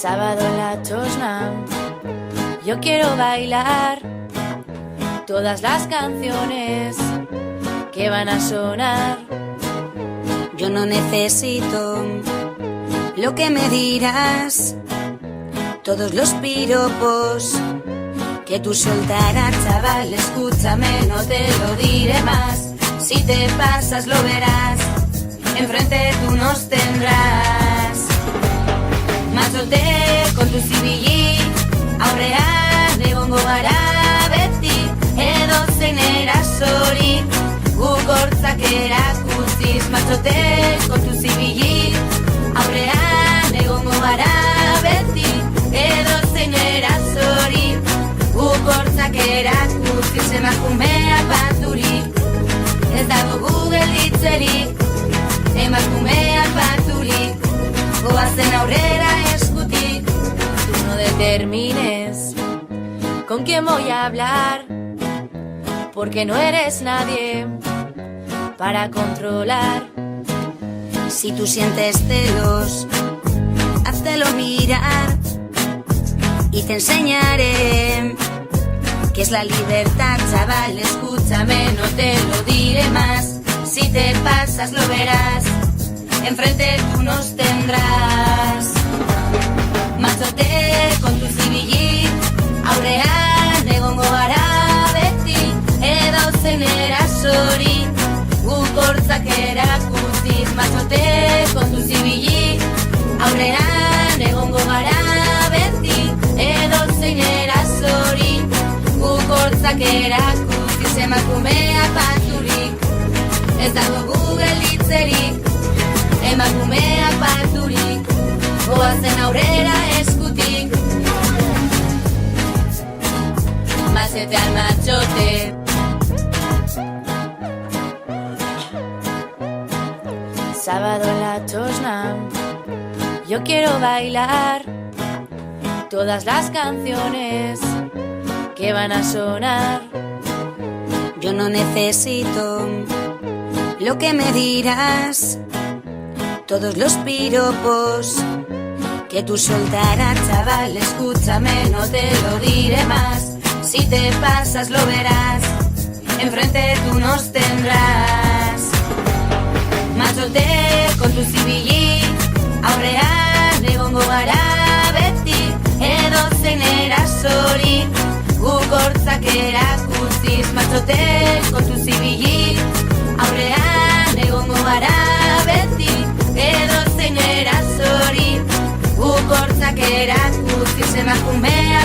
Sábado en la Txosna, yo quiero bailar todas las canciones que van a sonar. Yo no necesito lo que me dirás, todos los piropos que tú soltarás, chaval, escúchame, no te lo diré más. Si te pasas lo verás, enfrente tú nos tendrás. Mazote con tu zibili, aurrean egongo gara beti, edo zein erasori, guk hortzak erakutsiz. Mazote con tu zibili, aurrean egongo gara beti, edo zein erasori, guk hortzak erakutsiz. Emakumeak baturik, ez dago Google ditzerik, emakumeak baturik, goazen aurrera eskutik. Tú no determines con quién voy a hablar, porque no eres nadie para controlar. Si tú sientes celos, háztelo mirar y te enseñaré qué es la libertad, chaval, escúchame, no te lo diré más. Si te pasas lo verás, enfrente tú nos tendrás. Mazote con tu zibili, aurrean egongo gara beti, edo zein erasori, guk hortzak erakutsiz. Mazote con tu zibili, aurrean egongo gara beti, edo zein erasori, guk hortzak erakutsiz. Emakumeak baturik, ez dago Google ditzerik, emakumeak baturik, goazen aurrera eskutik. Mazete al machote. Sábado en la Txosna, yo quiero bailar todas las canciones que van a sonar. Yo no necesito lo que me dirás, todos los piropos que tú soltarás, chaval, escúchame, no te lo diré más. Si te pasas lo verás, enfrente tú nos tendrás. Mazote con tu zibili, aurrean egongo gara beti, edo zein erasori, guk hortzak erakutsiz. Mazote con tu zibili, aurrean egongo gara beti, edo zein erasori, guk hortzak erakutsiz. Emakumea